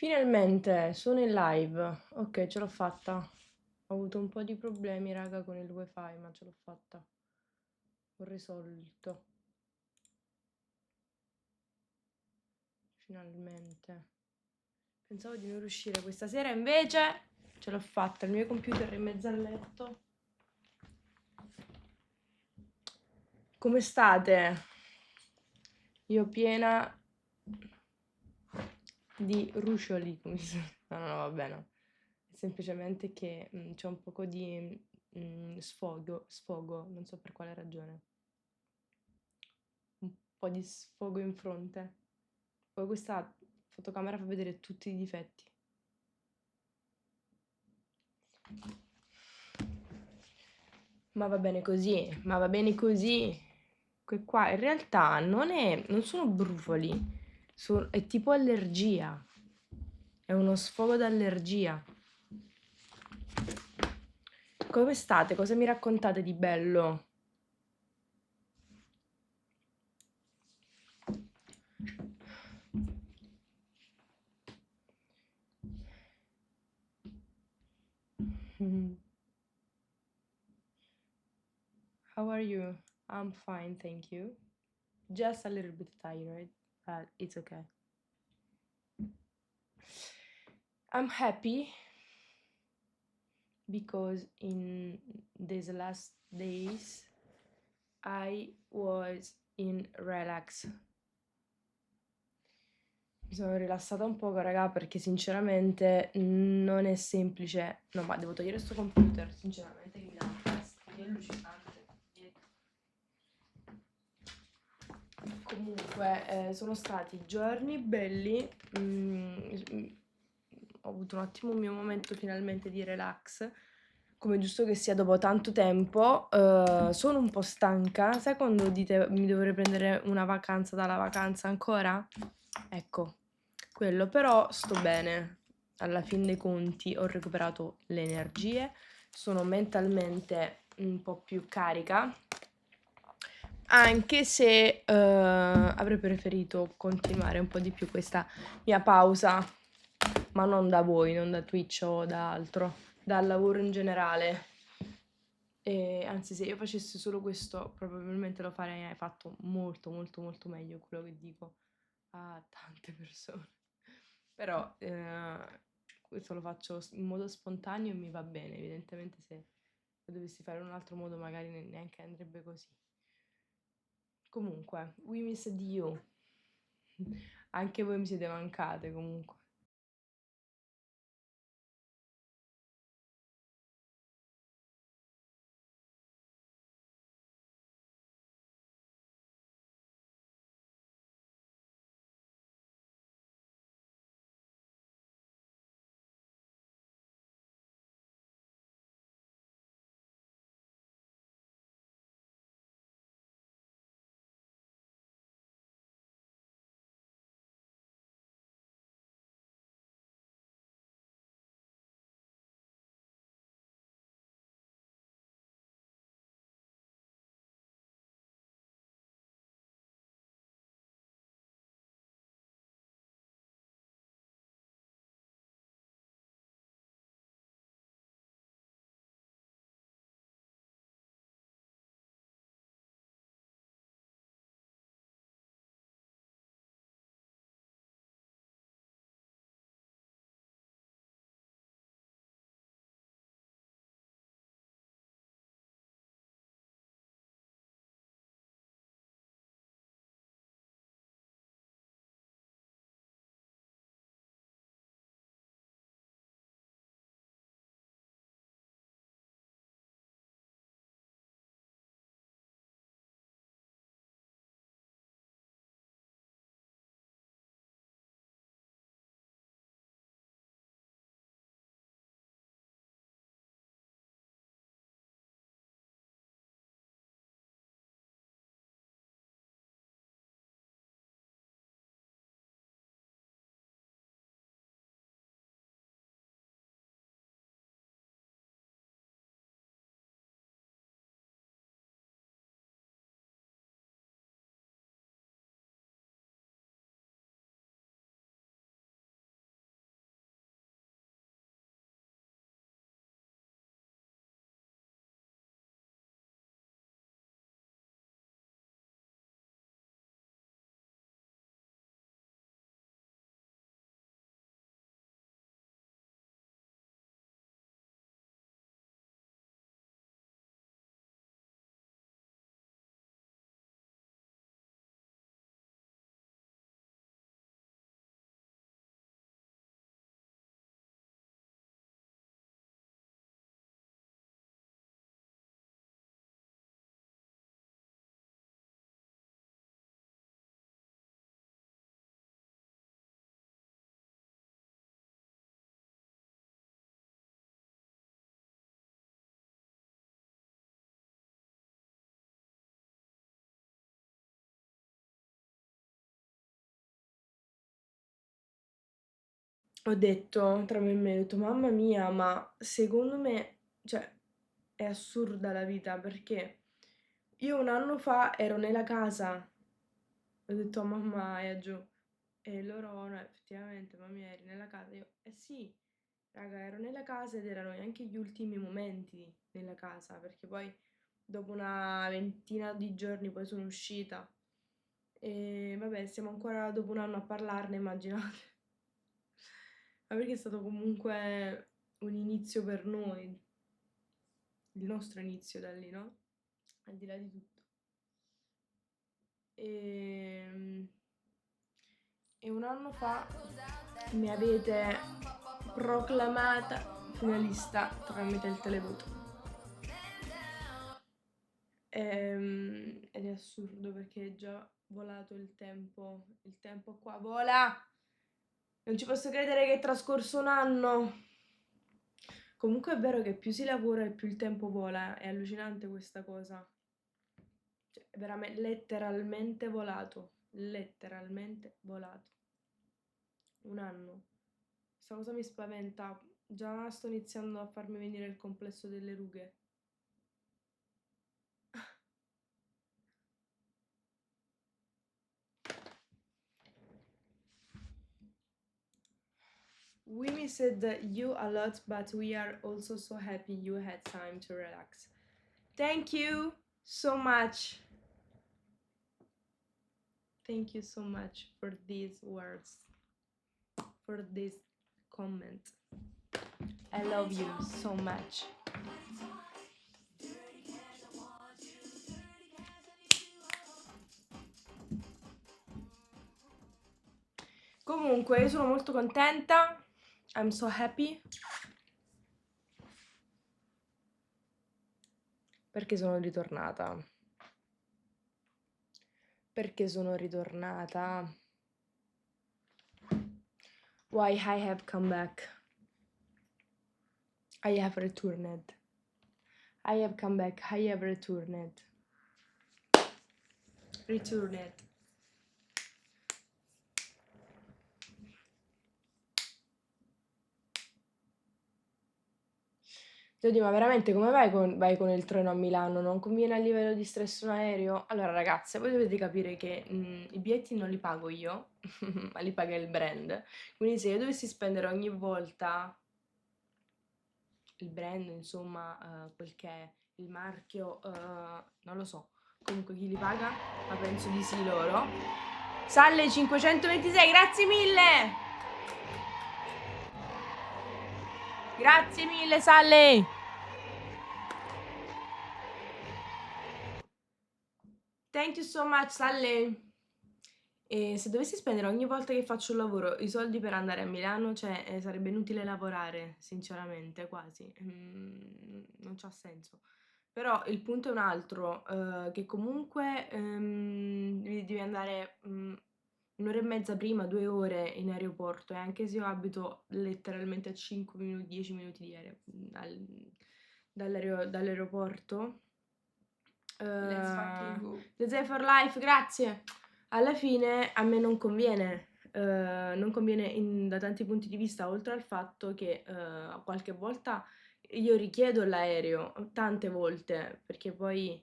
Finalmente sono in live. Ok, ce l'ho fatta. Ho avuto un po' di problemi, raga, con il wifi, ma ce l'ho fatta. Ho risolto. Finalmente. Pensavo di non riuscire questa sera, invece ce l'ho fatta. Il mio computer è in mezzo al letto. Come state? Io piena di ruscioli. No, no, no, vabbè, no. È semplicemente che c'è un poco di sfogo, non so per quale ragione. Un po' di sfogo in fronte. Poi questa fotocamera fa vedere tutti i difetti. Ma va bene così, ma va bene così. Qua in realtà non sono brufoli, è tipo allergia. È uno sfogo d'allergia. Come state? Cosa mi raccontate di bello? How are you? I'm fine, thank you. Just a little bit tired, but it's okay. I'm happy because in these last days I was in relax. Mi sono rilassata un poco, raga, perché sinceramente non è semplice. No, ma devo togliere sto computer, sinceramente, che mi dà fastidio allucinante. Comunque, sono stati giorni belli. Ho avuto un attimo un mio momento finalmente di relax. Come giusto che sia dopo tanto tempo, sono un po' stanca. Sai quando dite mi dovrei prendere una vacanza dalla vacanza ancora? Ecco, quello, però sto bene. Alla fin dei conti ho recuperato le energie, sono mentalmente un po' più carica, anche se avrei preferito continuare un po' di più questa mia pausa, ma non da voi, non da Twitch o da altro, dal lavoro in generale. E anzi, se io facessi solo questo, probabilmente lo farei fatto molto, molto, molto meglio quello che dico a tante persone. Però questo lo faccio in modo spontaneo e mi va bene. Evidentemente se lo dovessi fare in un altro modo magari neanche andrebbe così. Comunque, we missed you. Anche voi mi siete mancate comunque. ho detto tra me e me, ho detto mamma mia, ma secondo me, cioè, è assurda la vita perché io un anno fa ero nella casa, ho detto a mamma e a Gio, e loro no, effettivamente, mamma eri nella casa, io, eh sì, raga, ero nella casa ed erano anche gli ultimi momenti nella casa, perché poi dopo una ventina di giorni poi sono uscita. E vabbè, siamo ancora dopo un anno a parlarne, immaginate. Ma perché è stato comunque un inizio per noi, il nostro inizio da lì, no? Al di là di tutto. E, e un anno fa mi avete proclamata finalista tramite il televoto. Ed è assurdo perché è già volato il tempo qua vola! Non ci posso credere che è trascorso un anno. Comunque è vero che più si lavora e più il tempo vola, è allucinante questa cosa. Cioè, è veramente letteralmente volato. Un anno. Questa cosa mi spaventa. Già sto iniziando a farmi venire il complesso delle rughe. We missed you a lot, but we are also so happy you had time to relax. Thank you so much. Thank you so much for these words, for this comment. I love you so much. Comunque, io sono molto contenta. I'm so happy. Perché sono ritornata. Perché sono ritornata. Why I have come back. I have returned. I have come back. I have returned. Returned. Giordi, ma veramente come vai con il treno a Milano? Non conviene a livello di stress un aereo? Allora ragazze, voi dovete capire che i biglietti non li pago io, ma li paga il brand. Quindi se io dovessi spendere ogni volta il brand, insomma, quel che è il marchio, non lo so. Comunque chi li paga? Ma penso di sì loro. Salle 526, grazie mille! Grazie mille, Sally! Thank you so much, Sally! E se dovessi spendere ogni volta che faccio un lavoro i soldi per andare a Milano, cioè sarebbe inutile lavorare, sinceramente, quasi. Non c'ha senso. Però il punto è un altro, che comunque devi andare un'ora e mezza prima, 2 ore in aeroporto, e anche se io abito letteralmente a 5 minuti, 10 minuti di aereo, dall'aeroporto. Let's fucking go. The Day for Life, grazie. Alla fine a me non conviene. Non conviene da tanti punti di vista, oltre al fatto che qualche volta io richiedo l'aereo, tante volte, perché poi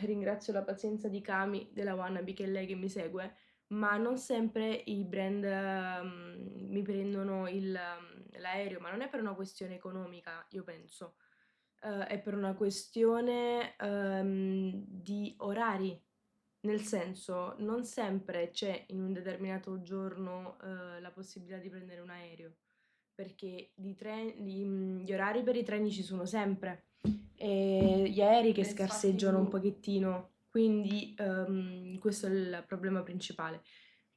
ringrazio la pazienza di Kami della Wannabe, che è lei che mi segue, ma non sempre i brand mi prendono l'aereo, ma non è per una questione economica, io penso. È per una questione di orari. Nel senso, non sempre c'è in un determinato giorno la possibilità di prendere un aereo, perché gli orari per i treni ci sono sempre e gli aerei che Let's scarseggiano un fucking go. pochettino, quindi questo è il problema principale.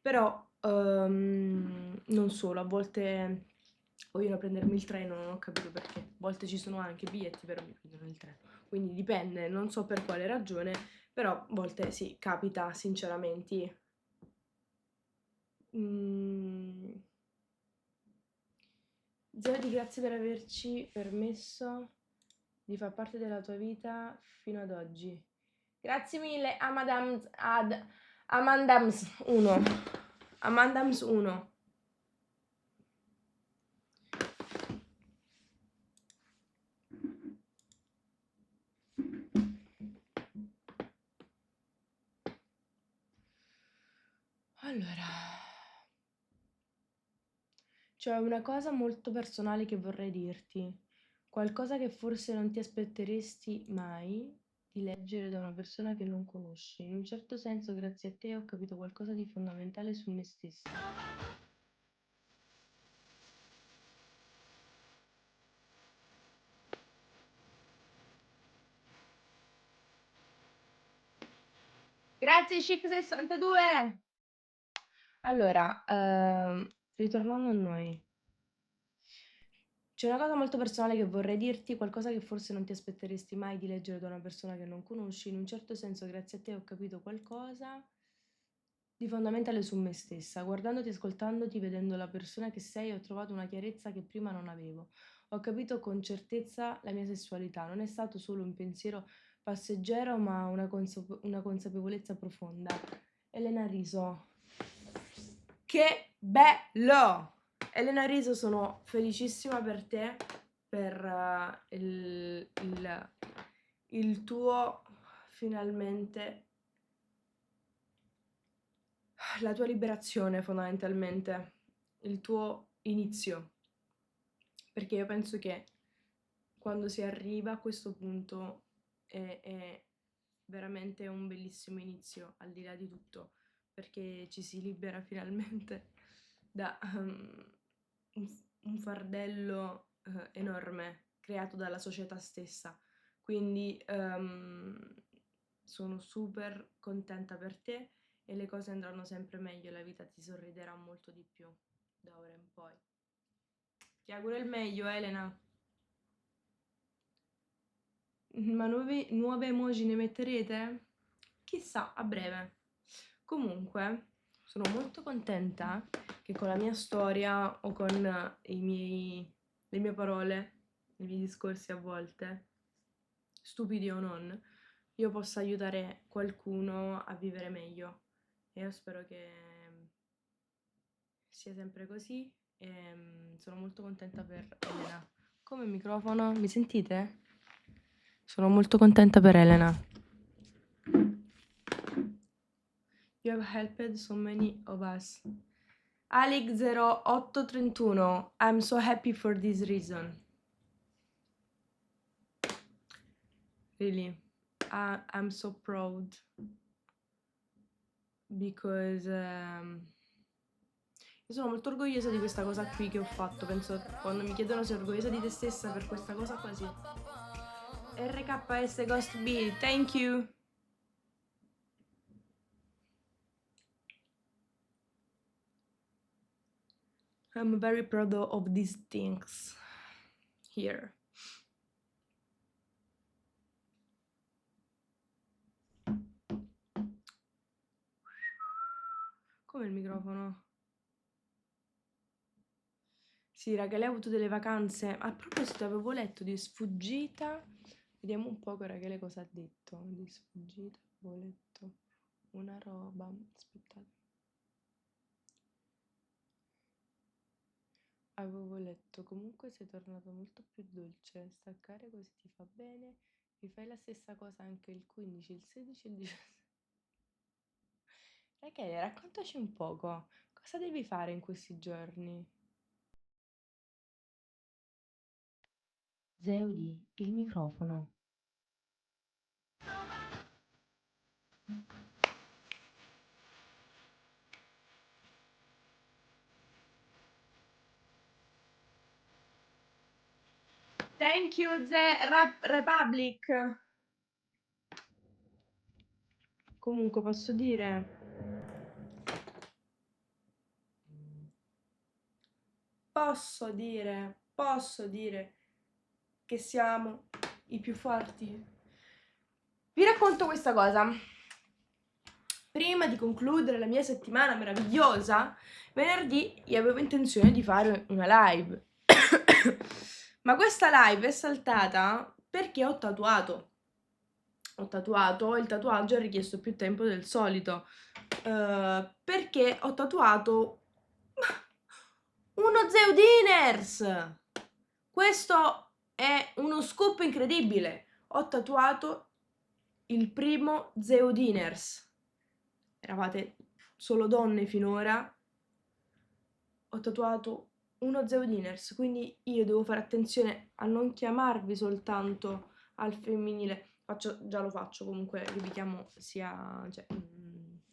Però non solo, a volte vogliono prendermi il treno, non ho capito perché. A volte ci sono anche biglietti, però mi prendono il treno. Quindi dipende, non so per quale ragione, però a volte sì, capita, sinceramente. Zodi, grazie per averci permesso di far parte della tua vita fino ad oggi. Grazie mille, Amandams 1. Amandams 1. Allora, c'è una cosa molto personale che vorrei dirti, qualcosa che forse non ti aspetteresti mai di leggere da una persona che non conosci. In un certo senso, grazie a te ho capito qualcosa di fondamentale su me stessa. Grazie, Chic62! Allora, ritornando a noi. C'è una cosa molto personale che vorrei dirti, qualcosa che forse non ti aspetteresti mai di leggere da una persona che non conosci. In un certo senso, grazie a te ho capito qualcosa di fondamentale su me stessa. Guardandoti, ascoltandoti, vedendo la persona che sei, ho trovato una chiarezza che prima non avevo. Ho capito con certezza la mia sessualità. Non è stato solo un pensiero passeggero, ma una consapevolezza profonda. Elena Riso. Che bello! Elena Riso, sono felicissima per te, per il tuo, finalmente, la tua liberazione fondamentalmente, il tuo inizio. Perché io penso che quando si arriva a questo punto è veramente un bellissimo inizio, al di là di tutto, perché ci si libera finalmente da un fardello enorme creato dalla società stessa. Quindi sono super contenta per te e le cose andranno sempre meglio, la vita ti sorriderà molto di più da ora in poi. Ti auguro il meglio, Elena. Ma nuove emoji ne metterete? Chissà, a breve. Comunque, sono molto contenta che con la mia storia o con le mie parole, i miei discorsi a volte, stupidi o non, io possa aiutare qualcuno a vivere meglio. E io spero che sia sempre così e sono molto contenta per Elena. Come microfono? Mi sentite? Sono molto contenta per Elena. You have helped so many of us. Alex0831, I'm so happy for this reason. Really, I'm so proud because io sono molto orgogliosa di questa cosa qui che ho fatto. Penso, quando mi chiedono se è orgogliosa di te stessa per questa cosa qua, sì. RKS Ghost B, thank you. I'm very proud of these things here. Come il microfono? Sì, raga, lei ha avuto delle vacanze. A proposito, avevo letto di sfuggita. Vediamo un po' che Rachele cosa ha detto. Di sfuggita, avevo letto una roba. Aspettate. Avevo letto, comunque sei tornato molto più dolce. Staccare così ti fa bene. Rifai la stessa cosa anche il 15, il 16 e il 17. Rachele, raccontaci un poco. Cosa devi fare in questi giorni? Zeudi, il microfono. Thank you, Republic. Comunque posso dire che siamo i più forti. Vi racconto questa cosa. Prima di concludere la mia settimana meravigliosa, venerdì io avevo intenzione di fare una live. Ma questa live è saltata perché ho tatuato. Il tatuaggio ha richiesto più tempo del solito. Perché ho tatuato uno Zeudiners. Questo è uno scoop incredibile. Ho tatuato il primo Zeudiners. Eravate solo donne finora, ho tatuato uno Zeo Diners, quindi io devo fare attenzione a non chiamarvi soltanto al femminile. Già lo faccio comunque, io vi chiamo sia, sia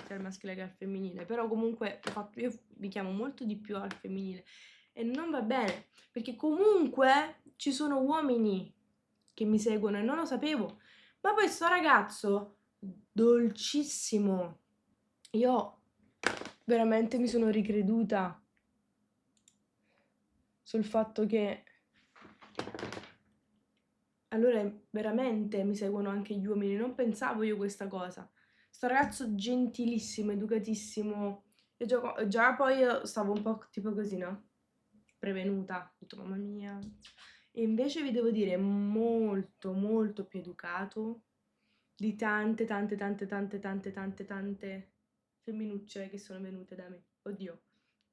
al maschile che al femminile, però comunque io vi chiamo molto di più al femminile e non va bene, perché comunque ci sono uomini che mi seguono e non lo sapevo, ma poi sto ragazzo dolcissimo, io veramente mi sono ricreduta sul fatto che allora veramente mi seguono anche gli uomini, non pensavo io questa cosa. Sto ragazzo gentilissimo, educatissimo, e già poi io stavo un po' tipo così, no? Prevenuta, ho detto mamma mia. E invece vi devo dire molto molto più educato di tante femminucce che sono venute da me. Oddio,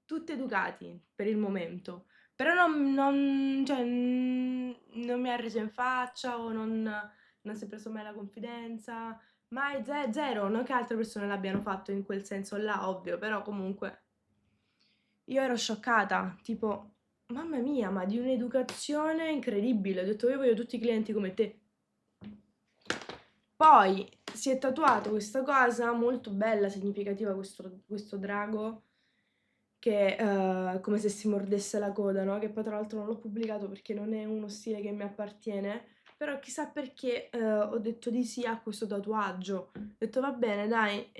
tutti educati per il momento, però cioè, non mi ha reso in faccia o non si è preso mai la confidenza, mai zero, non che altre persone l'abbiano fatto in quel senso là, ovvio, però comunque io ero scioccata, tipo, mamma mia, ma di un'educazione incredibile, ho detto io voglio tutti i clienti come te. Poi si è tatuato questa cosa molto bella, significativa, questo drago, che è come se si mordesse la coda, no? Che poi tra l'altro non l'ho pubblicato perché non è uno stile che mi appartiene, però chissà perché ho detto di sì a questo tatuaggio. Ho detto va bene, dai,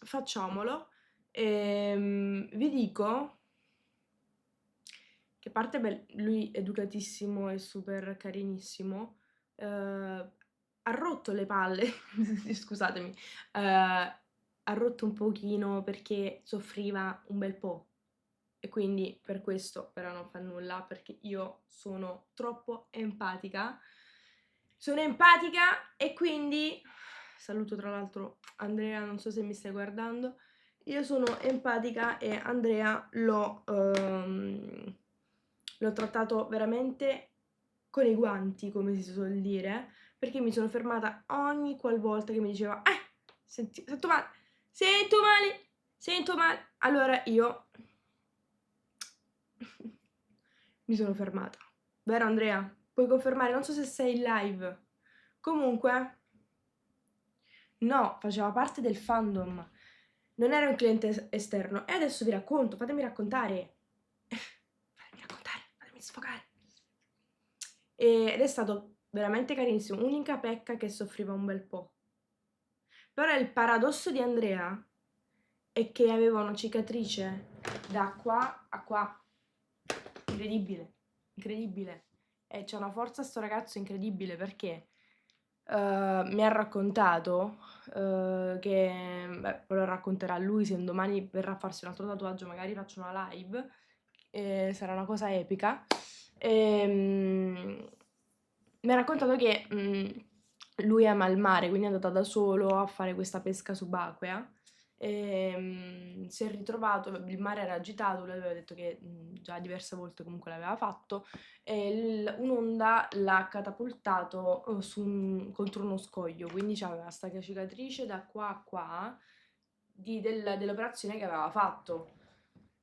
facciamolo. Vi dico che a parte lui educatissimo e super carinissimo, ha rotto le palle, scusatemi, ha rotto un pochino perché soffriva un bel po'. E quindi per questo però non fa nulla, perché io sono troppo empatica. Sono empatica e quindi, saluto tra l'altro Andrea, non so se mi stai guardando, io sono empatica e Andrea l'ho trattato veramente con i guanti, come si suol dire, perché mi sono fermata ogni qualvolta che mi diceva sento male, sento male, sento male. Allora io mi sono fermata. Vero Andrea? Puoi confermare? Non so se sei in live. Comunque, no, faceva parte del fandom. Non era un cliente esterno. E adesso vi racconto, fatemi raccontare. Fatemi sfogare. Ed è stato veramente carinissimo. Unica pecca che soffriva un bel po'. Però il paradosso di Andrea è che aveva una cicatrice da qua a qua. Incredibile, incredibile. E c'è una forza sto ragazzo incredibile perché mi ha raccontato che, beh, poi lo racconterà lui se un domani verrà a farsi un altro tatuaggio, magari faccio una live, sarà una cosa epica. Mi ha raccontato che lui ama il mare, quindi è andata da solo a fare questa pesca subacquea. Si è ritrovato, il mare era agitato, lui aveva detto che già diverse volte comunque l'aveva fatto, e un'onda l'ha catapultato contro uno scoglio, quindi c'aveva sta cicatrice da qua a qua dell'operazione che aveva fatto.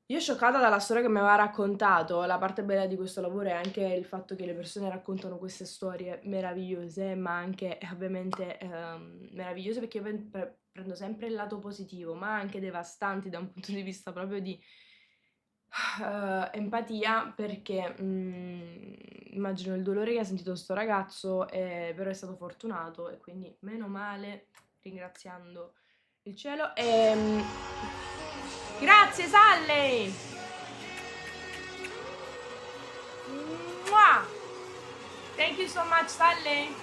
Io scioccata dalla storia che mi aveva raccontato, la parte bella di questo lavoro è anche il fatto che le persone raccontano queste storie meravigliose, ma anche ovviamente meravigliose perché io prendo sempre il lato positivo, ma anche devastanti da un punto di vista proprio di empatia, perché immagino il dolore che ha sentito sto ragazzo, però è stato fortunato e quindi meno male, ringraziando il cielo. Grazie Sally! Mwah! Thank you so much Sally!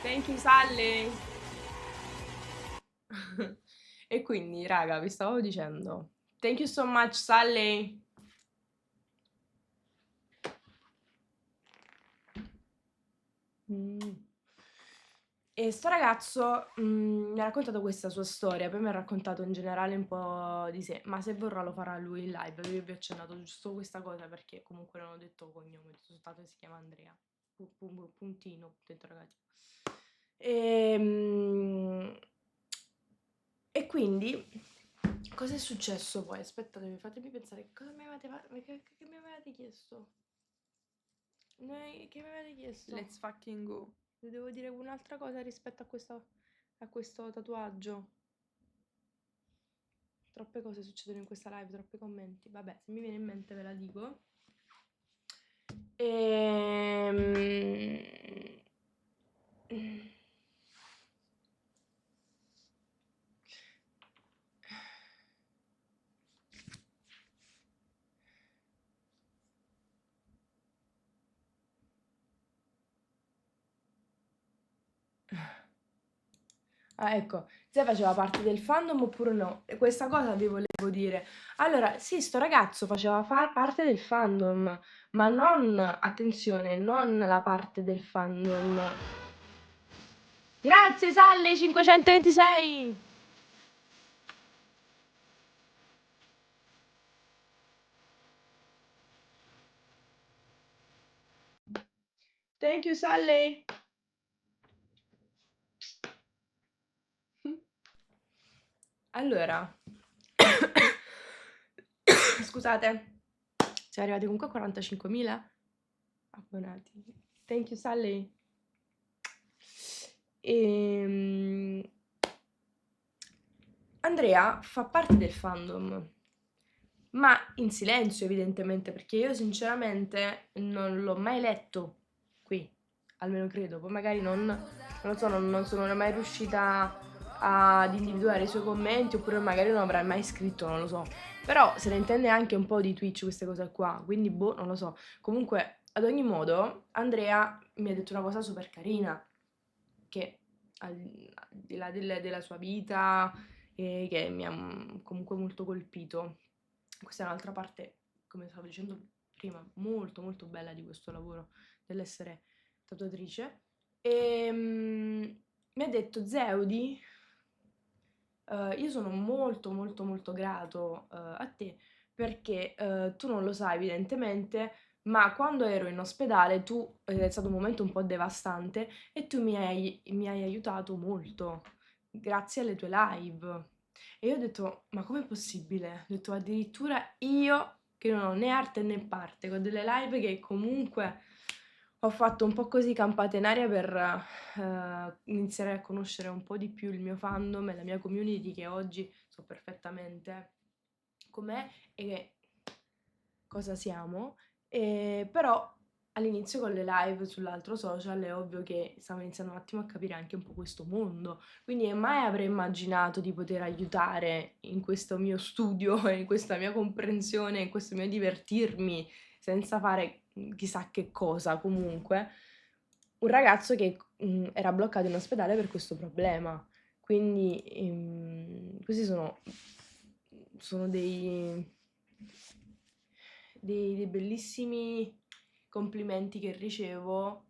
Thank you Sally! E quindi, raga, vi stavo dicendo, thank you so much Sally! E sto ragazzo mi ha raccontato questa sua storia, poi mi ha raccontato in generale un po' di sé, ma se vorrà lo farà lui in live. Io vi ho accennato giusto questa cosa perché comunque non ho detto cognome, ho detto soltanto che si chiama Andrea. Puntino, punto interrogativo. E quindi, cosa è successo poi? Aspettate, fatemi pensare, cosa mi avete, che mi avete chiesto? Che mi avete chiesto? Let's fucking go. Vi devo dire un'altra cosa rispetto a questo tatuaggio. Troppe cose succedono in questa live, troppi commenti. Vabbè, se mi viene in mente ve la dico. Ah, ecco, se faceva parte del fandom oppure no. E questa cosa vi volevo dire. Allora, sì, sto ragazzo faceva parte del fandom, ma non, attenzione, non la parte del fandom. Grazie, Sally 526! Thank you, Sally! Allora, scusate, siamo arrivati comunque a 45.000 abbonati. Thank you, Sally. Andrea fa parte del fandom, ma in silenzio evidentemente, perché io sinceramente non l'ho mai letto qui, almeno credo, poi magari non lo so, non sono mai riuscita ad individuare i suoi commenti, oppure magari non avrà mai scritto, non lo so. Però se ne intende anche un po' di Twitch queste cose qua, quindi boh, non lo so. Comunque, ad ogni modo, Andrea mi ha detto una cosa super carina, che al di là della sua vita, che mi ha comunque molto colpito. Questa è un'altra parte, come stavo dicendo prima, molto molto bella di questo lavoro, dell'essere tatuatrice. Mi ha detto Zeudi, io sono molto molto molto grato a te perché tu non lo sai evidentemente, ma quando ero in ospedale tu è stato un momento un po' devastante e tu mi hai aiutato molto grazie alle tue live. E io ho detto, ma com'è possibile? Ho detto, addirittura io che non ho né arte né parte, con delle live che comunque ho fatto un po' così campate in aria per iniziare a conoscere un po' di più il mio fandom e la mia community che oggi so perfettamente com'è e cosa siamo. Però all'inizio con le live sull'altro social è ovvio che stavo iniziando un attimo a capire anche un po' questo mondo, quindi mai avrei immaginato di poter aiutare in questo mio studio, in questa mia comprensione, in questo mio divertirmi senza fare chissà che cosa comunque, un ragazzo che era bloccato in ospedale per questo problema. Quindi questi sono dei bellissimi complimenti che ricevo,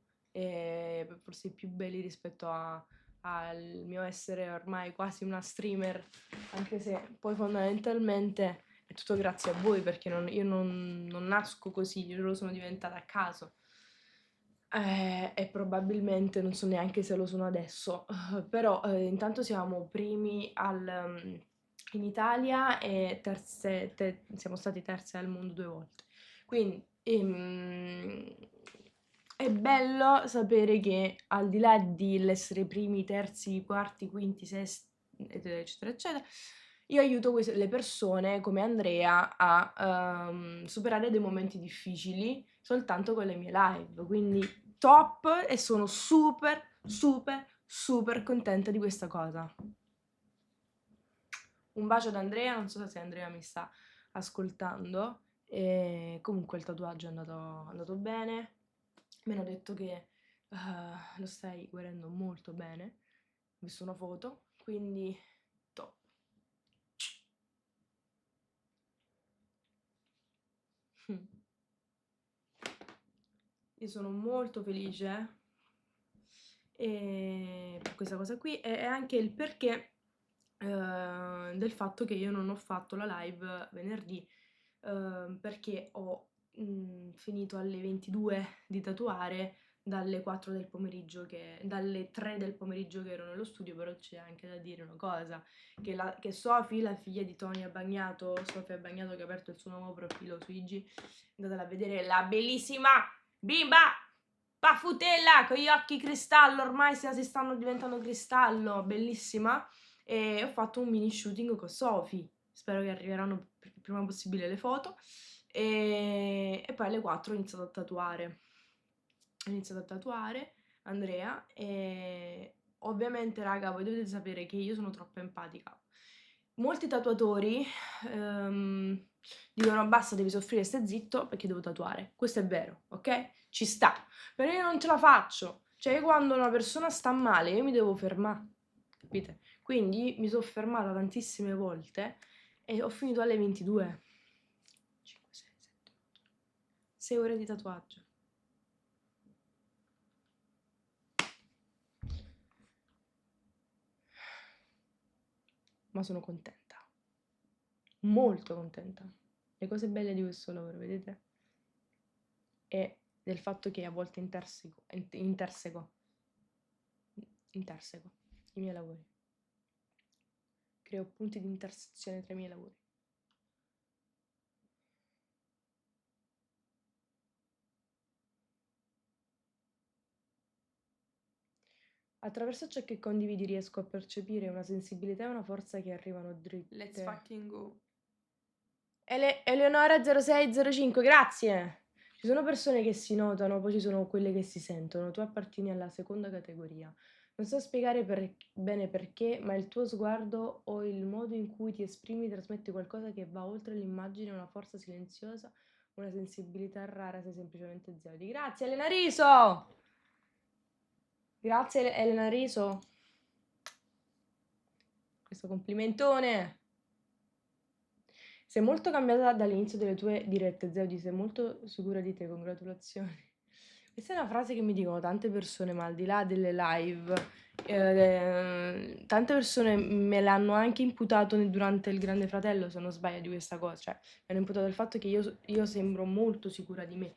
forse i più belli rispetto al mio essere ormai quasi una streamer, anche se poi fondamentalmente è tutto grazie a voi perché io non nasco così, io lo sono diventata a caso. E probabilmente non so neanche se lo sono adesso, però intanto siamo primi in Italia e siamo stati terze al mondo 2 volte. Quindi è bello sapere che al di là dell'essere primi, terzi, quarti, quinti, sesti, eccetera, eccetera, io aiuto le persone come Andrea a superare dei momenti difficili soltanto con le mie live. Quindi top e sono super, super, super contenta di questa cosa. Un bacio ad Andrea, non so se Andrea mi sta ascoltando. E comunque il tatuaggio è andato bene. Mi hanno detto che lo stai guarendo molto bene. Ho visto una foto, quindi top. Io sono molto felice per questa cosa qui è anche il perché del fatto che io non ho fatto la live venerdì, perché ho finito alle 22 di tatuare dalle 4 del pomeriggio dalle 3 del pomeriggio che ero nello studio. Però c'è anche da dire una cosa, che Sofì, la figlia di Tony Abbagnato, Sofia Abbagnato, che ha aperto il suo nuovo profilo su IG, andatela a vedere, la bellissima bimba Paffutella con gli occhi cristallo, ormai si stanno diventando cristallo, bellissima. E ho fatto un mini shooting con Sofì, spero che arriveranno il prima possibile le foto. E poi alle 4 ho iniziato a tatuare Andrea, e ovviamente raga, voi dovete sapere che io sono troppo empatica. Molti tatuatori dicono basta, devi soffrire, stai zitto perché devo tatuare. Questo è vero, ok? Ci sta, però io non ce la faccio. Cioè, quando una persona sta male io mi devo fermare, capite? Quindi mi sono fermata tantissime volte e ho finito alle 22. 5, 6, 7, 6 ore di tatuaggio. Ma sono contenta, molto contenta. Le cose belle di questo lavoro, vedete? E del fatto che a volte interseco i miei lavori. Creo punti di intersezione tra i miei lavori. Attraverso ciò che condividi riesco a percepire una sensibilità e una forza che arrivano dritte. Let's fucking go. Eleonora 0605, grazie! Ci sono persone che si notano, poi ci sono quelle che si sentono. Tu appartieni alla seconda categoria. Non so spiegare bene perché, ma il tuo sguardo o il modo in cui ti esprimi trasmette qualcosa che va oltre l'immagine, una forza silenziosa, una sensibilità rara, sei semplicemente Zodi. Grazie Elena Riso! Grazie Elena Riso. Questo complimentone. Sei molto cambiata dall'inizio delle tue dirette, Zeudi, sei molto sicura di te, congratulazioni. Questa è una frase che mi dicono tante persone, ma al di là delle live, tante persone me l'hanno anche imputato durante il Grande Fratello, se non sbaglio, di questa cosa. Cioè, mi hanno imputato il fatto che io sembro molto sicura di me,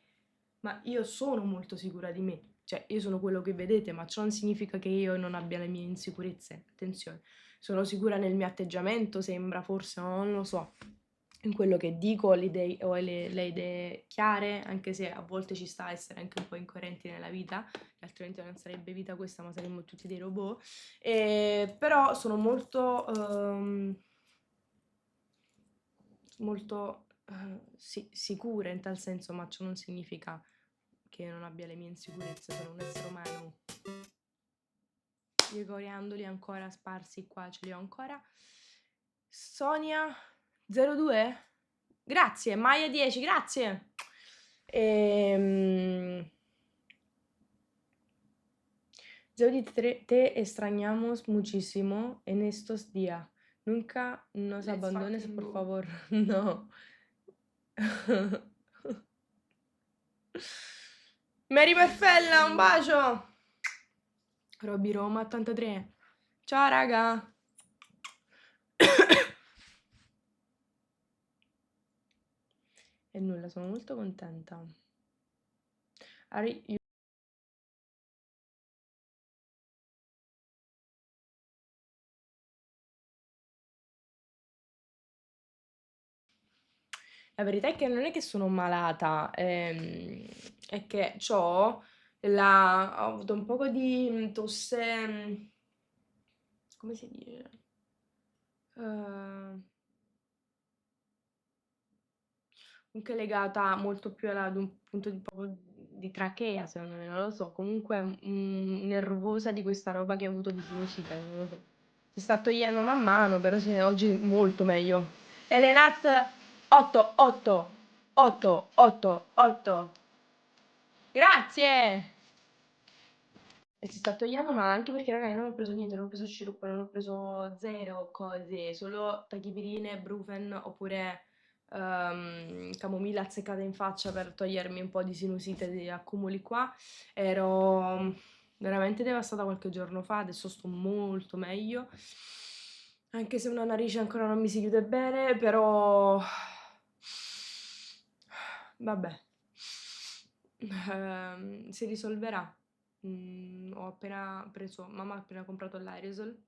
ma io sono molto sicura di me. Cioè, io sono quello che vedete, ma ciò non significa che io non abbia le mie insicurezze. Attenzione, sono sicura nel mio atteggiamento, sembra forse, non lo so, in quello che dico, ho le idee chiare, anche se a volte ci sta a essere anche un po' incoerenti nella vita, altrimenti non sarebbe vita questa, ma saremmo tutti dei robot. Però sono molto, molto sicura in tal senso, ma ciò non significa che non abbia le mie insicurezze, sono un essere umano. I coriandoli ancora sparsi qua, ce li ho ancora. Sonia 02? Grazie, Maya 10, grazie. Yo de te extrañamos muchísimo en estos días. Nunca nos Let's abandones, fucking por go. favor. No. Mary Perfella, un bacio. Robby Roma 83. Ciao raga. E nulla, sono molto contenta. La verità è che non è che sono malata, è che ho avuto un poco di tosse, come si dice? Anche legata molto più ad un punto di, proprio di trachea, secondo me, non lo so. Comunque nervosa di questa roba che ho avuto di sinusite, non lo so. Si sta togliendo man mano, però oggi molto meglio. Elenat 8, 8, 8, 8, 8. Grazie! E si sta togliendo, ma anche perché, ragazzi, non ho preso niente, non ho preso sciroppo, non ho preso zero cose, solo tachipirine, Brufen oppure camomilla azzeccata in faccia per togliermi un po' di sinusite, di accumuli qua. Ero veramente devastata qualche giorno fa, adesso sto molto meglio, anche se una narice ancora non mi si chiude bene, però vabbè, si risolverà. Ho appena preso, mamma ha appena comprato l'Aerosol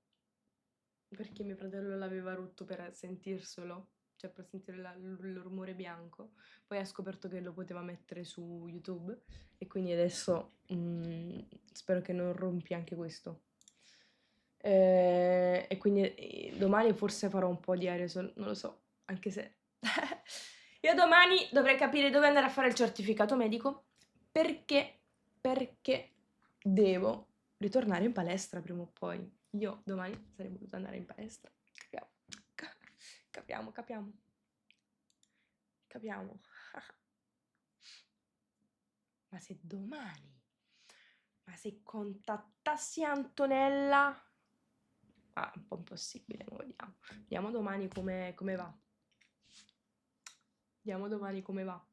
perché mio fratello l'aveva rotto per sentirselo, cioè per sentire il rumore bianco. Poi ha scoperto che lo poteva mettere su YouTube e quindi adesso spero che non rompi anche questo. E quindi domani forse farò un po' di aerosol, non lo so, anche se io domani dovrei capire dove andare a fare il certificato medico perché devo ritornare in palestra prima o poi. Io domani sarei voluta andare in palestra. Capiamo, capiamo. Capiamo. Ma se domani, ma se contattassi Antonella, ah, un po' impossibile, mo vediamo. Vediamo domani come va. Vediamo domani come va.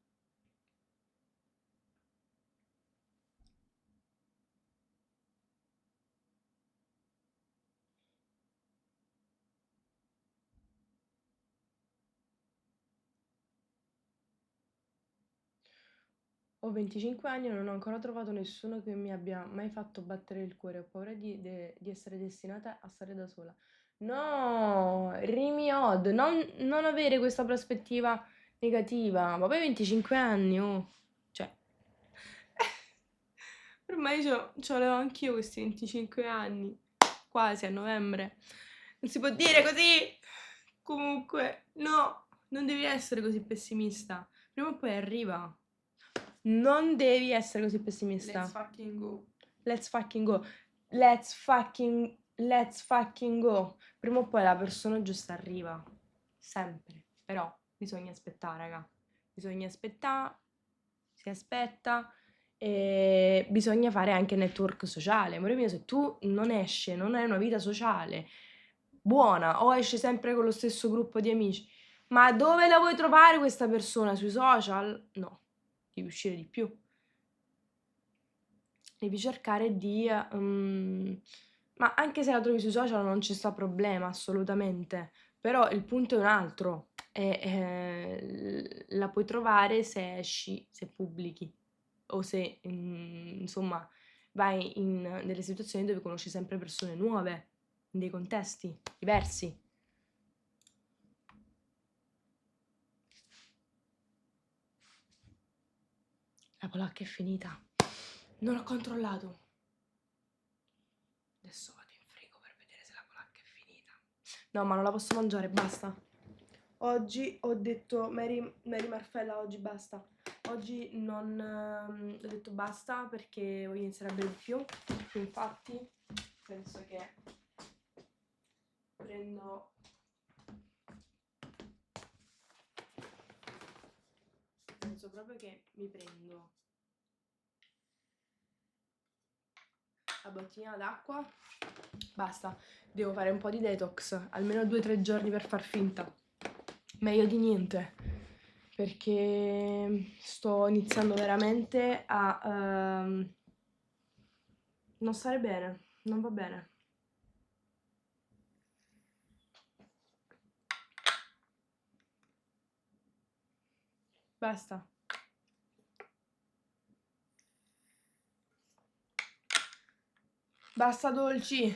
Ho 25 anni e non ho ancora trovato nessuno che mi abbia mai fatto battere il cuore. Ho paura di essere destinata a stare da sola. No, Rimi Odd, non avere questa prospettiva negativa. Ma poi 25 anni, oh. Cioè, ormai ce l'avevo anch'io questi 25 anni. Quasi a novembre. Non si può dire così. Comunque, no, non devi essere così pessimista. Prima o poi arriva. Non devi essere così pessimista. Let's fucking go. Let's fucking go. Let's fucking go. Prima o poi la persona giusta arriva. Sempre. Però bisogna aspettare, raga. Bisogna aspettare. Si aspetta. E bisogna fare anche network sociale. Amore mio, se tu non esci, non hai una vita sociale buona o esci sempre con lo stesso gruppo di amici, ma dove la vuoi trovare questa persona? Sui social? No, devi uscire di più. Devi cercare di... ma anche se la trovi sui social non ci sta problema, assolutamente. Però il punto è un altro. La puoi trovare se esci, se pubblichi o se, insomma, vai in delle situazioni dove conosci sempre persone nuove, in dei contesti diversi. La polacca è finita. Non ho controllato. Adesso vado in frigo per vedere se la polacca è finita. No, ma non la posso mangiare, basta. Oggi ho detto, Mary Marfella, oggi basta. Oggi non ho detto basta perché voglio iniziare a bere di più. Infatti, penso che prendo... Penso proprio che mi prendo la bottiglia d'acqua. Basta, devo fare un po' di detox, almeno 2-3 giorni per far finta. Meglio di niente, perché sto iniziando veramente a non stare bene, non va bene. Basta. Basta dolci.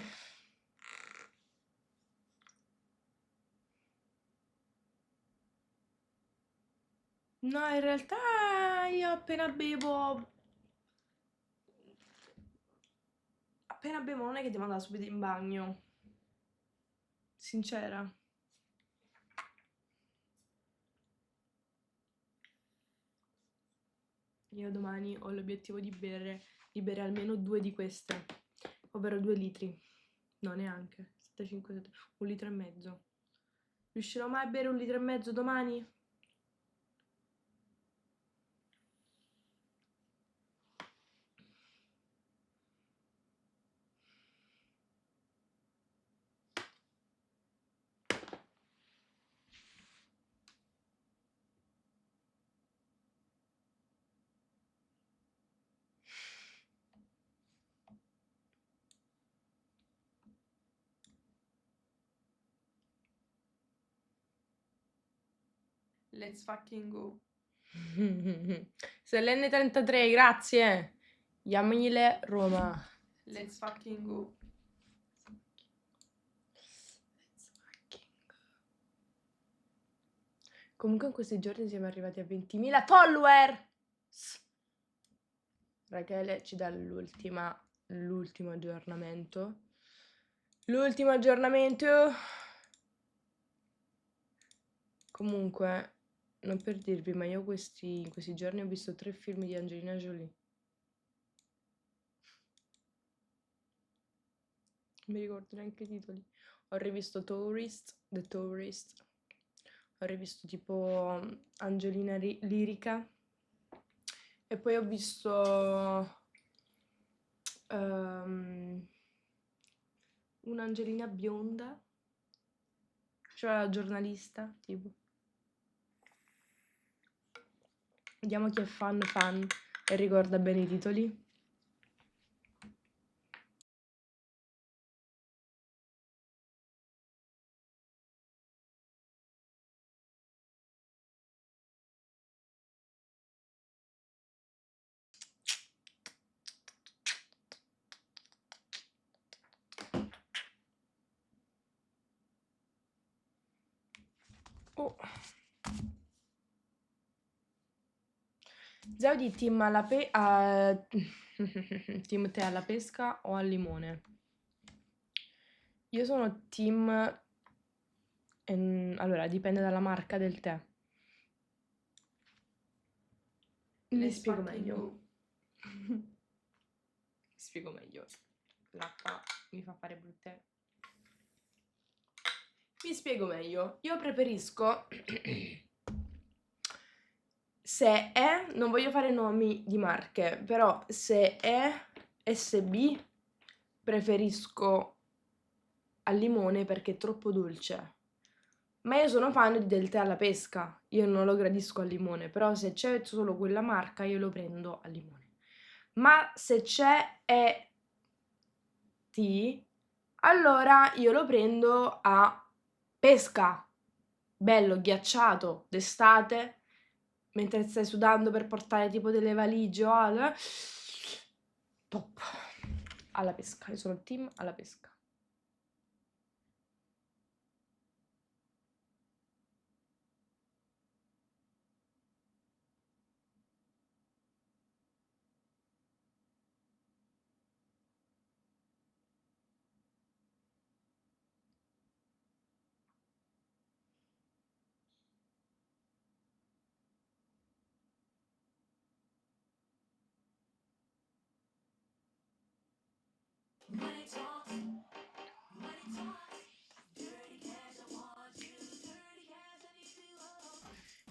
No, in realtà io appena bevo non è che devo andare subito in bagno. Sincera. Io domani ho l'obiettivo di bere almeno 2 di queste, ovvero 2 litri. No, neanche. 7, 5, 7, 1 litro e mezzo. Riuscirò mai a bere 1 litro e mezzo domani? Let's fucking go. Selene 33, grazie. Yamile Roma. Let's fucking go. Comunque in questi giorni siamo arrivati a 20.000 follower. Rachele ci dà l'ultimo aggiornamento. L'ultimo aggiornamento. Comunque, non per dirvi, ma io in questi giorni ho visto 3 film di Angelina Jolie. Non mi ricordo neanche i titoli. Ho rivisto The Tourist. Ho rivisto tipo Angelina Lirica. E poi ho visto un'Angelina bionda. Cioè la giornalista, tipo. Vediamo chi è fan e ricorda bene i titoli. Oh. Zaudi, team team tè alla pesca o al limone? Io sono team... allora, dipende dalla marca del tè. Mi Let's spiego fucking meglio. go. Mi spiego meglio. L'acqua mi fa fare brutte. Mi spiego meglio. Io preferisco... se è... Non voglio fare nomi di marche, però se è SB preferisco al limone perché è troppo dolce. Ma io sono fan del tè alla pesca. Io non lo gradisco al limone, però se c'è solo quella marca io lo prendo al limone. Ma se c'è tea, allora io lo prendo a pesca, bello ghiacciato d'estate, mentre stai sudando per portare tipo delle valigie o top, alla pesca, io sono team alla pesca.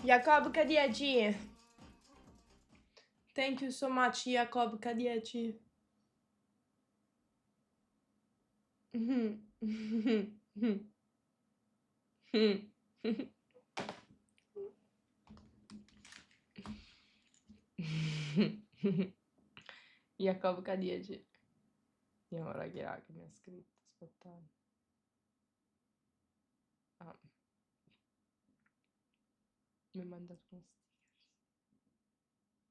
Jacob K10. Thank you so much, Jacob K10. Jacob K10. Vediamo ora chi era che mi ha scritto. Aspettate. Ah. Mi ha mandato uno sticker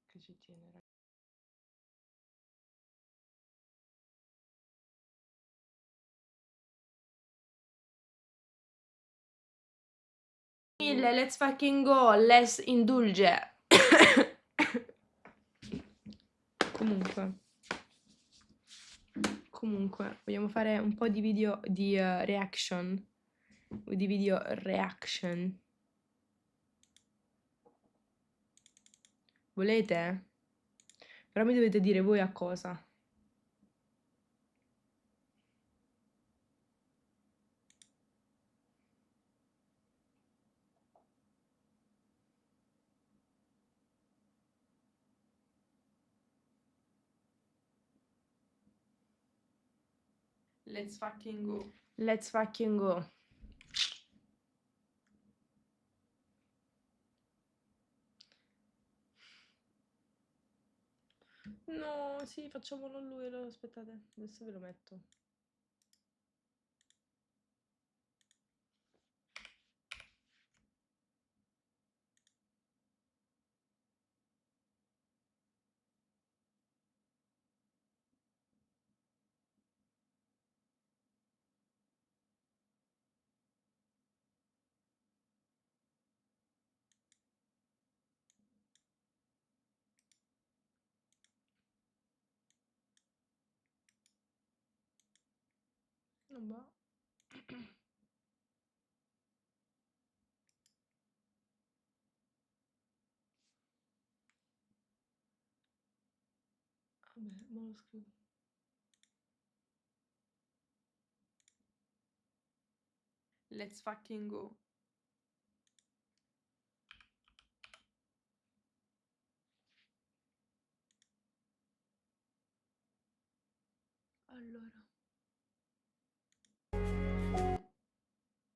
che ci tiene. Let's fucking go, let's indulge. Comunque, vogliamo fare un po' di video di reaction. Di video reaction. Volete? Però mi dovete dire voi a cosa. Let's fucking go. Let's fucking go. No, sì, facciamolo a lui. Aspettate, adesso ve lo metto. Non va. Vabbè, ma lo scrivo. Let's fucking go. Allora.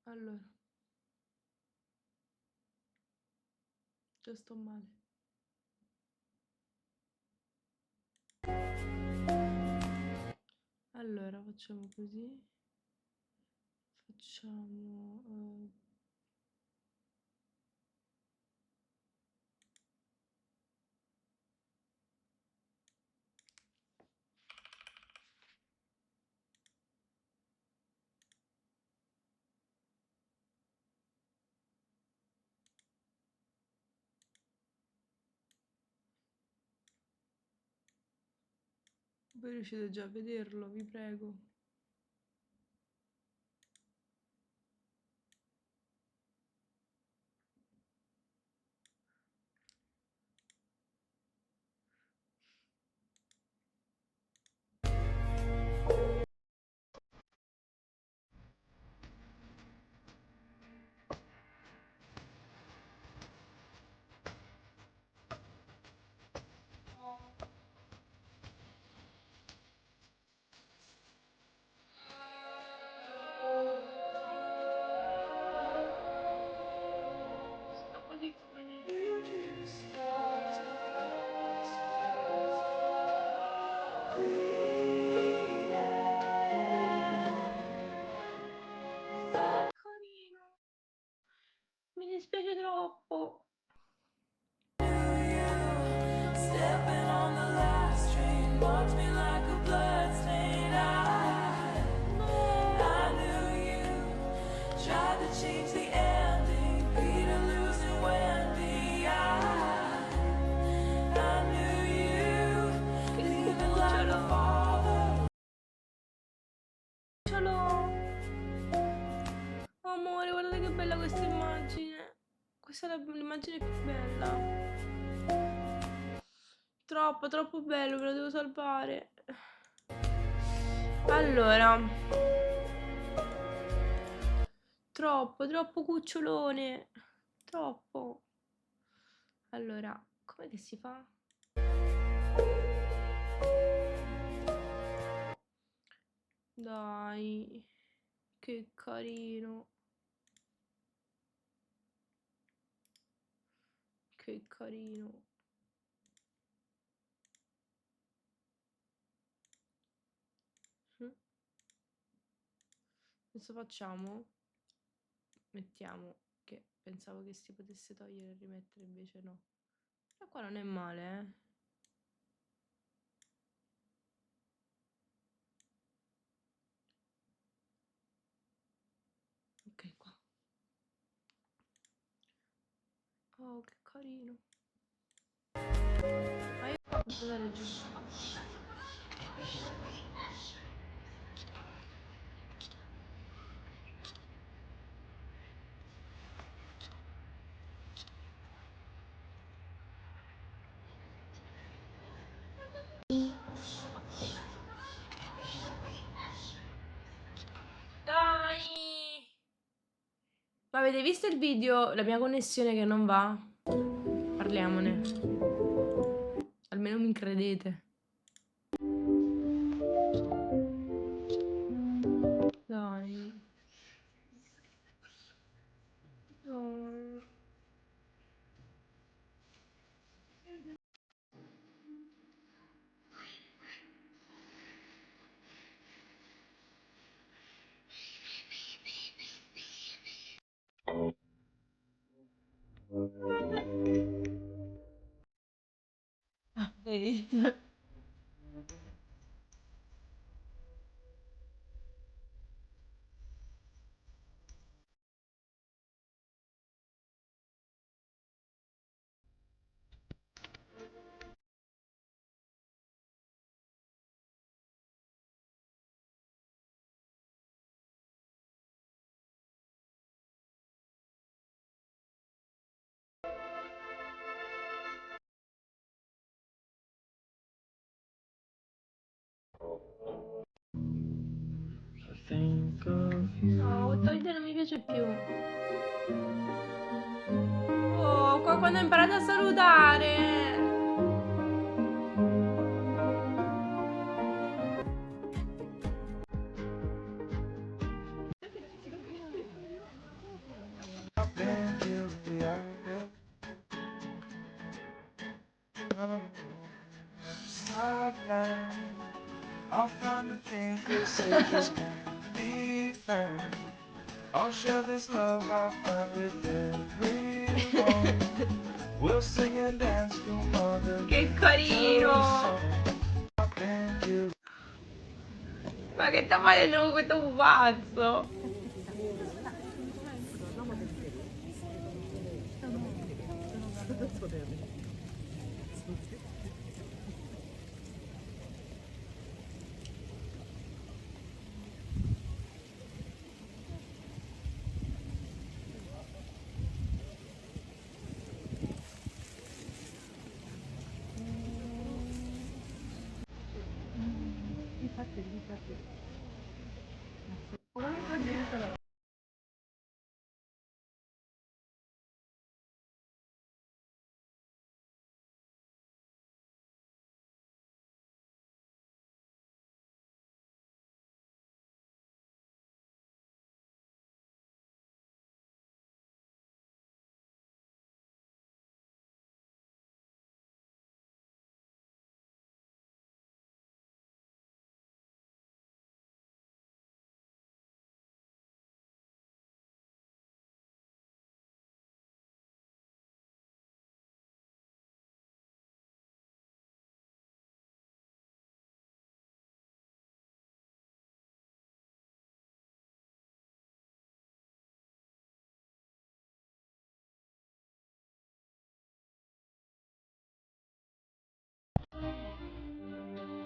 Allora. Già sto male. Allora, facciamo così. Facciamo... Voi riuscite già a vederlo, vi prego. Carino. Mi dispiace troppo. Stepping on the last train marks me like a bloodstain. I knew you tried to change the ending, Peter losing Wendy. I knew you leaving like a father. Ciao. Amore, guardate che bella questa immagine. Questa è l'immagine più bella. Troppo bello, ve lo devo salvare. Allora. Troppo cucciolone. Troppo. Allora, come che si fa? Dai. Che carino. Che carino. Adesso facciamo? Mettiamo che pensavo che si potesse togliere e rimettere, invece no. Ma qua non è male, eh. Ok, qua. Oh, che carino. Ma io posso andare giù. Dai! Ma avete visto il video? La mia connessione che non va? Parliamone. Almeno mi credete. Dai. Oh. Ah, vedi? think of you. No, questo video non mi piace più. Oh, qua quando ho imparato a salutare. I've been guilty of it. I've learned. I'll find the things that say just can't be fair. I'll share this love I find with everyone. We'll sing and dance to Mother Che carino! I've been guilty. Ma che sta facendo con questo pupazzo?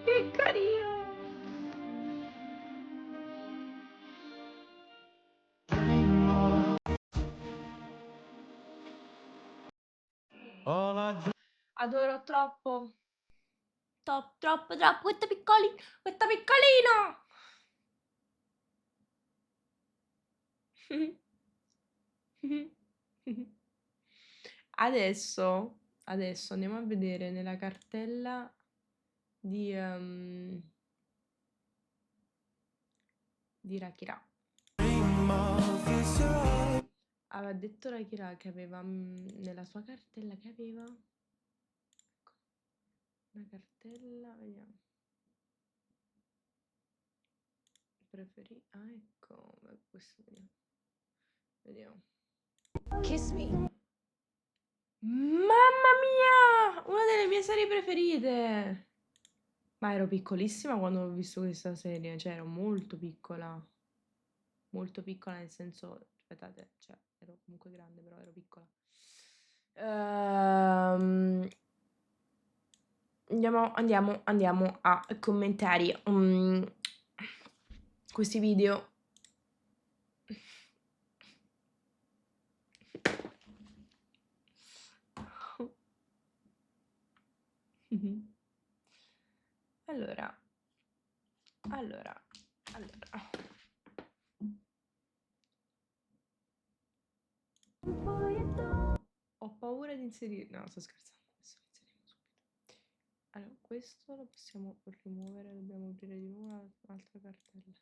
Che carino! All I do. Adoro troppo. Troppo, troppo. Questo piccolino. Questo piccolino. Adesso andiamo a vedere nella cartella di Rakira. Aveva detto Rakira che aveva nella sua cartella che aveva ecco, una cartella, vediamo. Ecco, questo vediamo. Kiss me. Mamma mia! Una delle mie serie preferite! Ma ero piccolissima quando ho visto questa serie, cioè ero molto piccola. Molto piccola nel senso, aspettate, cioè ero comunque grande, però ero piccola. Andiamo a commentare questi video. Allora. Ho paura di inserire. No, sto scherzando. Adesso lo inseriamo subito. Allora, questo lo possiamo rimuovere. Dobbiamo aprire di nuovo un'altra cartella.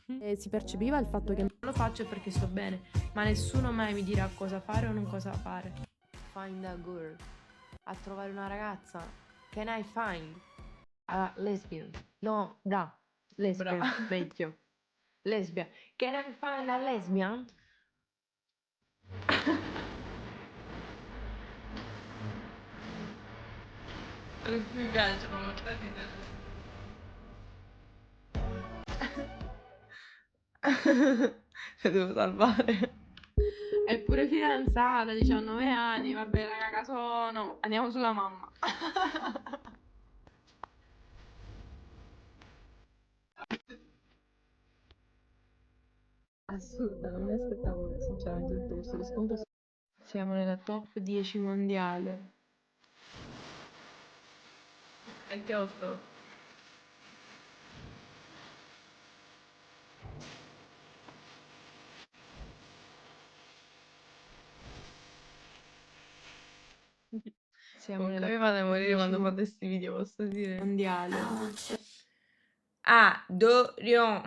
E si percepiva il fatto che non lo faccio perché sto bene, ma nessuno mai mi dirà cosa fare o non cosa fare. Find a girl. A trovare una ragazza. Can I find a lesbian? No, da. Lesbian, meglio. Lesbian. Can I find a lesbian? Mi piacciono molto le devo salvare. È pure fidanzata, 19 anni, vabbè raga, sono. Andiamo sulla mamma. Assurda, non mi aspettavo sinceramente tutto questo riscontro. Siamo nella top 10 mondiale. 28. Siamo nella Mi fate morire quando 10 fate questi video, posso dire. mondiale. Dorion.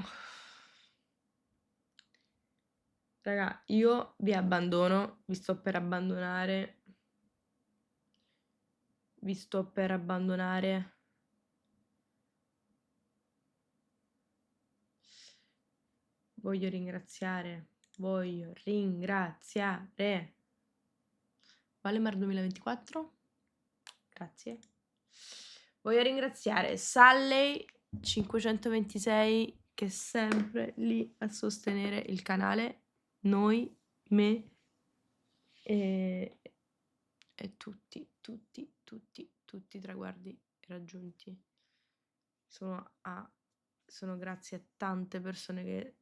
Raga, io vi abbandono, vi sto per abbandonare. Vi sto per abbandonare. Voglio ringraziare. Valemar 2024. Grazie. Voglio ringraziare Salley 526 che è sempre lì a sostenere il canale, noi, me e tutti i traguardi raggiunti. Sono grazie a tante persone che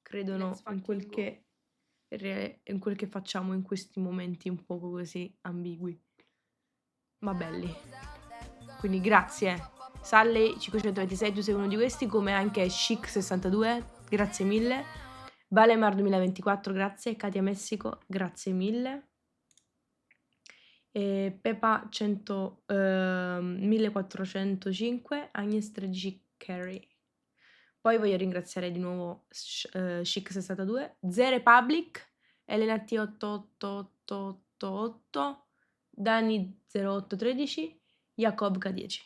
credono in quel che facciamo in questi momenti un poco così ambigui, ma belli. Quindi grazie. Salley 526, tu sei uno di questi, come anche Chic62, grazie mille. Valemar 2024, grazie. Katia Messico, grazie mille. E Pepa 1405, Agnes 13 Carey. Poi voglio ringraziare di nuovo Chic62, Zere Public, Elena T88888, Dani 0813, Jacob K10.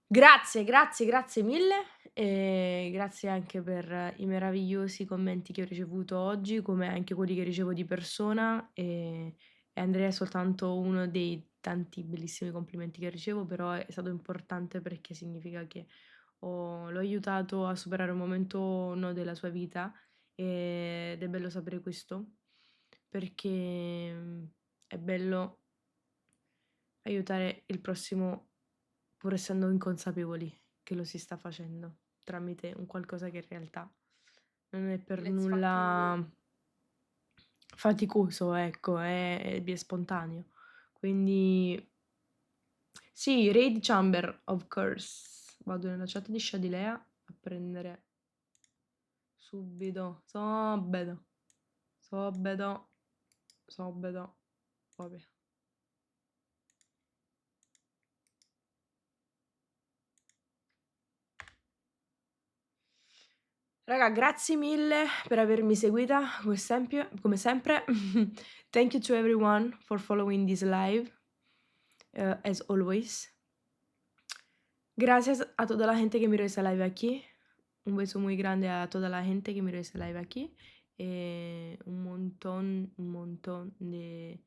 Grazie mille e grazie anche per i meravigliosi commenti che ho ricevuto oggi, come anche quelli che ricevo di persona e Andrea è soltanto uno dei tanti bellissimi complimenti che ricevo, però è stato importante perché significa che l'ho aiutato a superare un momento no della sua vita ed è bello sapere questo perché è bello aiutare il prossimo pur essendo inconsapevoli che lo si sta facendo tramite un qualcosa che in realtà non è per nulla faticoso, ecco, è spontaneo. Quindi sì, Raid Chamber, of course. Vado nella chat di Shadilea a prendere subito. Sobedo. Vabbè. Raga, grazie mille per avermi seguita, come sempre. Thank you to everyone for following this live, as always. Gracias a toda la gente que miró esa live aquí. Un beso muy grande a toda la gente que miró esa live aquí. Un montón de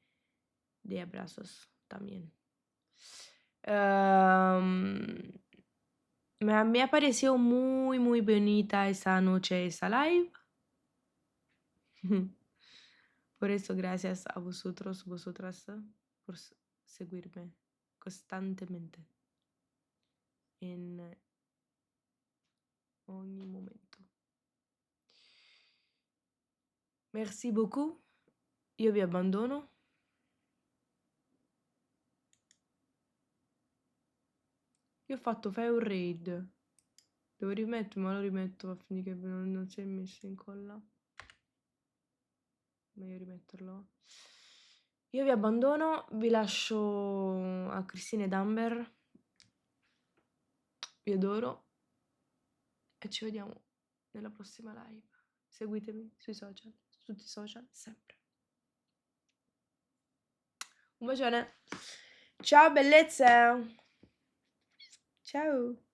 abrazos también. Me ha parecido muy, muy bonita esa noche, esa live. Por eso, gracias a vosotros, vosotras, por seguirme constantemente en ogni momento. Merci beaucoup. Io vi abbandono. Io ho fatto fai un raid. Devo rimettere, ma lo rimetto a finire che non si è messo in colla. Meglio rimetterlo. Io vi abbandono, vi lascio a Cristina ed Amber. Vi adoro. e ci vediamo nella prossima live. Seguitemi sui social, su tutti i social, sempre. Un bacione. Ciao bellezze. Ciao.